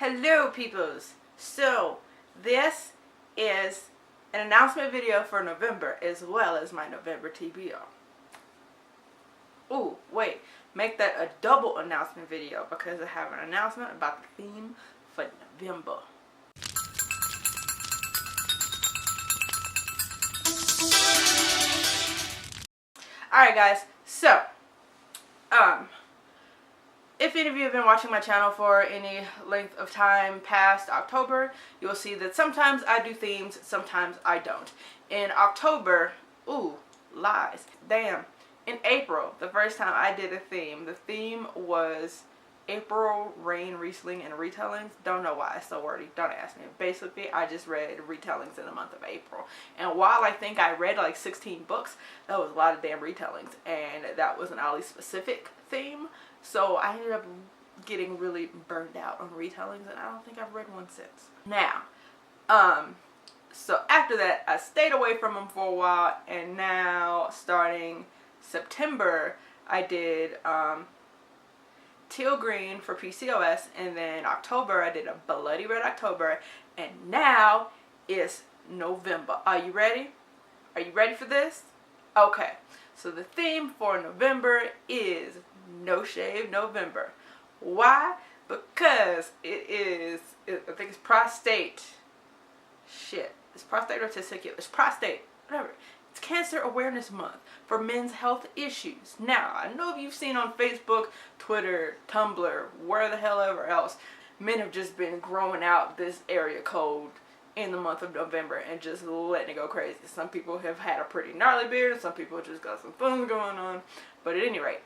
Hello peoples! So this is an announcement video for November as well as my November TBR. Ooh, wait, make that a double announcement video because I have an announcement about the theme for November. Alright guys, so if any of you have been watching my channel for any length of time past October, you will see that sometimes I do themes, sometimes I don't. In October, ooh, lies, damn. In April, the first time I did a theme, the theme was April, Rain, Riesling, and Retellings. Don't know why it's so wordy, don't ask me. Basically, I just read retellings in the month of April. And while I think I read like 16 books, that was a lot of damn retellings. And that was an oddly specific theme. So I ended up getting really burned out on retellings, and I don't think I've read one since. Now, so after that, I stayed away from them for a while, and now starting September, I did Teal Green for PCOS, and then October, I did a Bloody Red October, and now it's November. Are you ready? Are you ready for this? Okay, so the theme for November is No Shave November. Why? Because I think it's prostate. Shit. It's prostate or testicular. It's prostate. Whatever. It's Cancer Awareness Month for men's health issues. Now, I know you've seen on Facebook, Twitter, Tumblr, where the hell ever else, men have just been growing out this area code in the month of November and just letting it go crazy. Some people have had a pretty gnarly beard, some people just got some fun going on. But at any rate,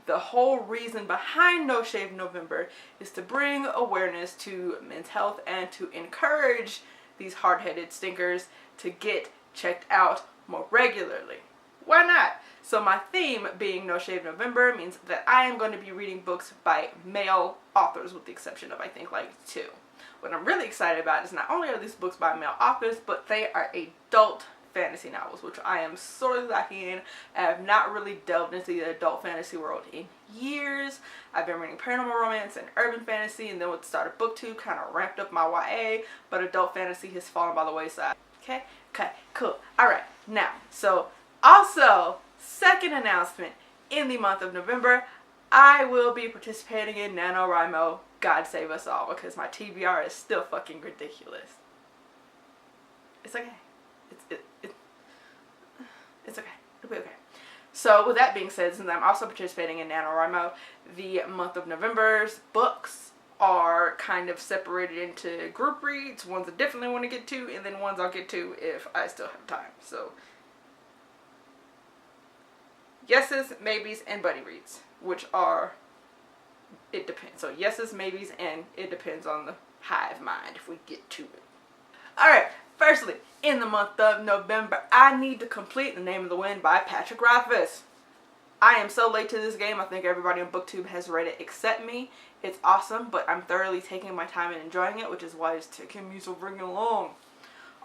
the whole reason behind No Shave November is to bring awareness to men's health and to encourage these hard-headed stinkers to get checked out more regularly. Why not? So my theme being No Shave November means that I am going to be reading books by male authors, with the exception of I think like 2. What I'm really excited about is not only are these books by male authors, but they are adult fantasy novels, which I am sorely lacking in. I have not really delved into the adult fantasy world in years. I've been reading paranormal romance and urban fantasy, and then with the start of BookTube kind of ramped up my YA, but adult fantasy has fallen by the wayside. Okay, cool. Alright, now, so also, second announcement, in the month of November, I will be participating in NaNoWriMo, God Save Us All, because my TBR is still fucking ridiculous. It's okay. It's okay. It'll be okay. So with that being said, since I'm also participating in NaNoWriMo, the month of November's books are kind of separated into group reads. Ones I definitely want to get to, and then ones I'll get to if I still have time. So yeses, maybes, and buddy reads, which are, it depends. So yeses, maybes, and it depends on the hive mind if we get to it. Alright, firstly, in the month of November, I need to complete The Name of the Wind by Patrick Rothfuss. I am so late to this game. I think everybody on BookTube has read it except me. It's awesome, but I'm thoroughly taking my time and enjoying it, which is why it's taking me so freaking long.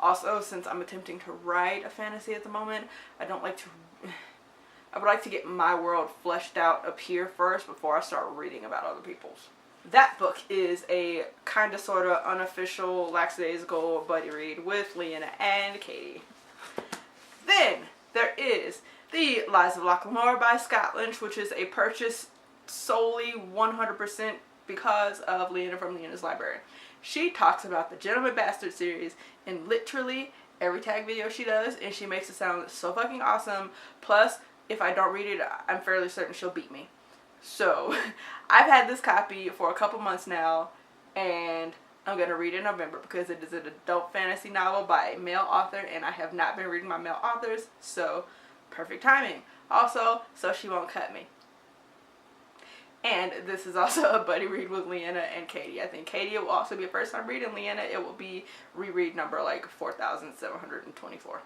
Also, since I'm attempting to write a fantasy at the moment, I would like to get my world fleshed out up here first before I start reading about other people's. That book is a kind of sort of unofficial lackadaisical buddy read with Leanna and Katie. Then there is The Lies of Lochlamore by Scott Lynch, which is a purchase solely 100% because of Leanna from Leanna's Library. She talks about the Gentleman Bastard series in literally every tag video she does, and she makes it sound so fucking awesome. Plus, if I don't read it, I'm fairly certain she'll beat me. So, I've had this copy for a couple months now, and I'm going to read it in November because it is an adult fantasy novel by a male author, and I have not been reading my male authors, so perfect timing. Also, so she won't cut me. And this is also a buddy read with Leanna and Katie. I think Katie will also be a first time read, and Leanna, it will be reread number like 4,724.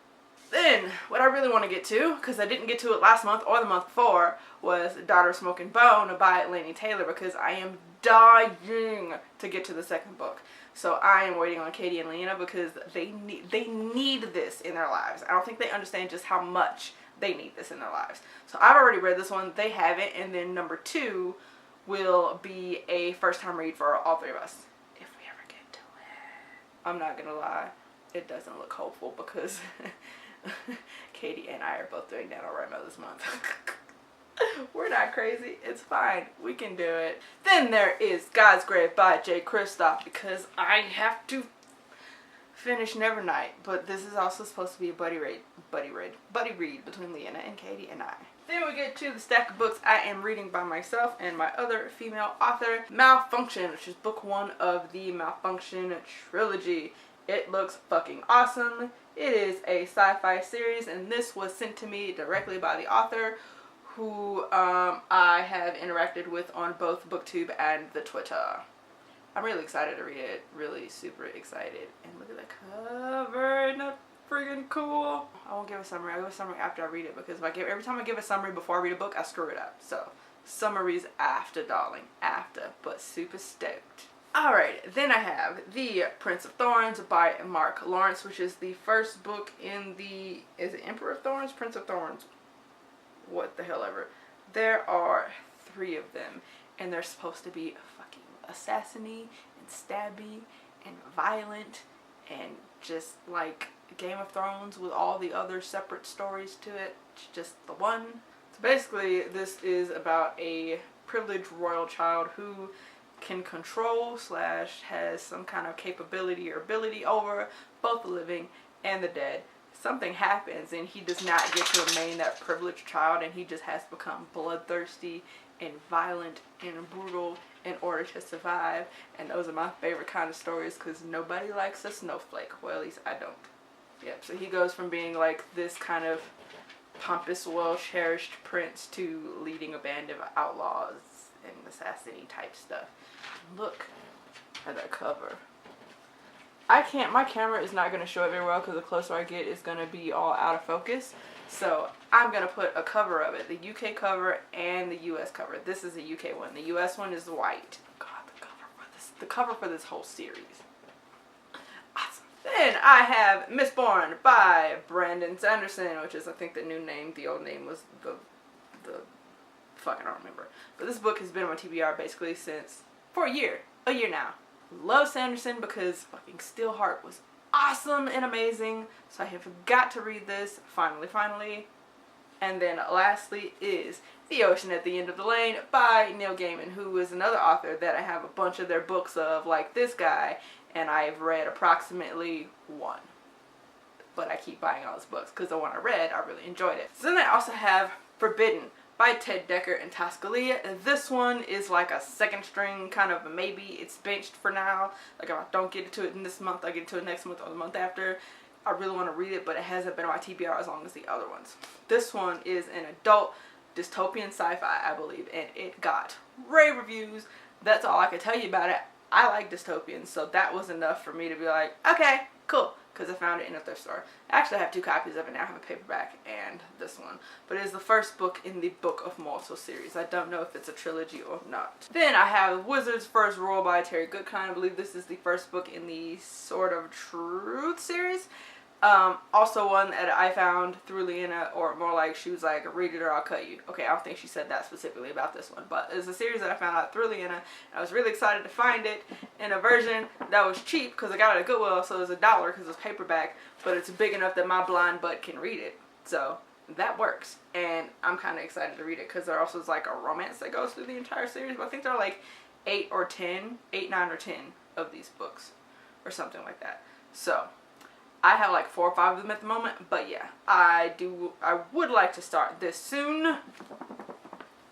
Then, what I really want to get to, because I didn't get to it last month or the month before, was Daughter of Smoke and Bone by Laini Taylor, because I am dying to get to the second book. So I am waiting on Katie and Leanna because they need this in their lives. I don't think they understand just how much they need this in their lives. So I've already read this one, they haven't, and then number 2 will be a first time read for all 3 of us, if we ever I'm not gonna lie, it doesn't look hopeful because Katie and I are both doing NaNoWriMo this month. We're not crazy. It's fine. We can do it. Then there is God's Grave by J. Kristoff, because I have to finish Nevernight, but this is also supposed to be a buddy read between Leanna and Katie and I. Then we get to the stack of books I am reading by myself and my other female author, Malfunction, which is book 1 of the Malfunction trilogy. It looks fucking awesome. It is a sci-fi series, and this was sent to me directly by the author, who I have interacted with on both BookTube and the Twitter. I'm really excited to read it. Really super excited. And look at the cover. Isn't that friggin' cool? I won't give a summary. I'll give a summary after I read it, because every time I give a summary before I read a book, I screw it up. So, summaries after, darling. After. But super stoked. Alright, then I have The Prince of Thorns by Mark Lawrence, which is the first book in the... Is it Emperor of Thorns? Prince of Thorns? What the hell ever. There are 3 of them, and they're supposed to be fucking assassiny and stabby and violent and just like Game of Thrones with all the other separate stories to it. It's just the one. So basically this is about a privileged royal child who can control / has some kind of capability or ability over both the living and the dead. Something happens and he does not get to remain that privileged child, and he just has become bloodthirsty and violent and brutal in order to survive. And those are my favorite kind of stories, because nobody likes a snowflake. Well, at least I don't. Yep, so he goes from being like this kind of pompous, well-cherished prince to leading a band of outlaws and assassiny type stuff. Look at that cover. I can't, my camera is not going to show it very well, because the closer I get it's going to be all out of focus. So I'm going to put a cover of it, the UK cover and the US cover. This is the UK one. The US one is white. God, the cover for this whole series. Awesome. Then I have Mistborn by Brandon Sanderson, which is I think the new name. The old name was the fuck, I don't remember. But this book has been on my TBR basically for a year now. Love Sanderson because fucking Steelheart was awesome and amazing, so I have got to read this finally. And then lastly is The Ocean at the End of the Lane by Neil Gaiman, who is another author that I have a bunch of their books of, like this guy, and I've read approximately 1. But I keep buying all his books because the one I read, I really enjoyed it. So then I also have Forbidden by Ted Decker and Tascalia. This one is like a second string kind of a maybe. It's benched for now. Like if I don't get to it in this month, I get to it next month or the month after. I really want to read it, but it hasn't been on my TBR as long as the other ones. This one is an adult dystopian sci-fi, I believe, and it got rave reviews. That's all I can tell you about it. I like dystopians, so that was enough for me to be like, okay, cool. Because I found it in a thrift store. Actually, I have 2 copies of it now. I have a paperback and this one. But it is the first book in the Book of Mortal series. I don't know if it's a trilogy or not. Then I have Wizard's First Rule by Terry Goodkind. I believe this is the first book in the Sword of Truth series. Also one that I found through Leanna, or more like she was like, read it or I'll cut you. Okay, I don't think she said that specifically about this one, but it's a series that I found out through Leanna, and I was really excited to find it in a version that was cheap, because I got it at Goodwill, so it was $1 because it's paperback, but it's big enough that my blind butt can read it, so that works, and I'm kind of excited to read it, because there also is like a romance that goes through the entire series, but I think there are like 8, 9 or 10 of these books, or something like that, so I have like 4 or 5 of them at the moment, but yeah, I would like to start this soon,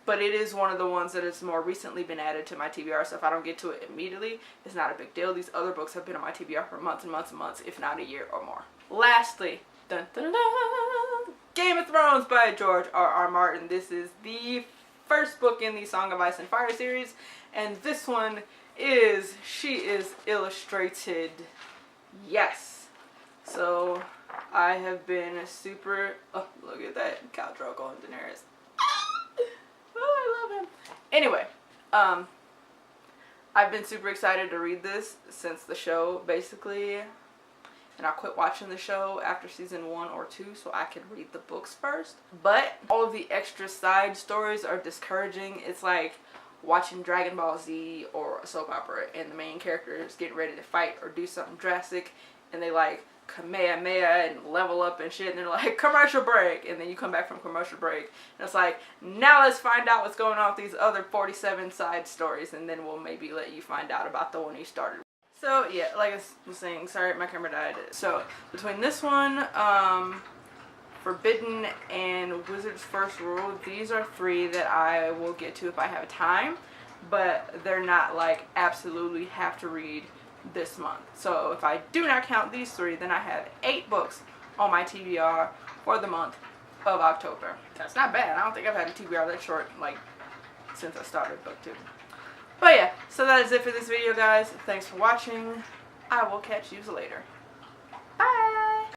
but it is one of the ones that has more recently been added to my TBR, so if I don't get to it immediately, it's not a big deal. These other books have been on my TBR for months and months and months, if not a year or more. Lastly, dun, dun, dun, dun, Game of Thrones by George R.R. Martin. This is the first book in the Song of Ice and Fire series, and this one is, she is illustrated, yes. So, I have been super, oh, look at that, Khal Drogo and Daenerys. Oh, I love him. Anyway, I've been super excited to read this since the show, basically, and I quit watching the show after season 1 or 2 so I could read the books first. But all of the extra side stories are discouraging. It's like, watching Dragon Ball Z or a soap opera, and the main character is getting ready to fight or do something drastic, and they like Kamehameha and level up and shit, and they're like, commercial break, and then you come back from commercial break, and it's like, now let's find out what's going on with these other 47 side stories, and then we'll maybe let you find out about the one you started. So yeah, like I was saying, sorry my camera died. So between this one, Forbidden, and Wizard's First Rule, these are 3 that I will get to if I have time, but they're not like absolutely have to read this month. So if I do not count these 3, then I have 8 books on my TBR for the month of October. That's not bad. I don't think I've had a TBR that short like since I started BookTube. But yeah, so that is it for this video, guys. Thanks for watching. I will catch you later.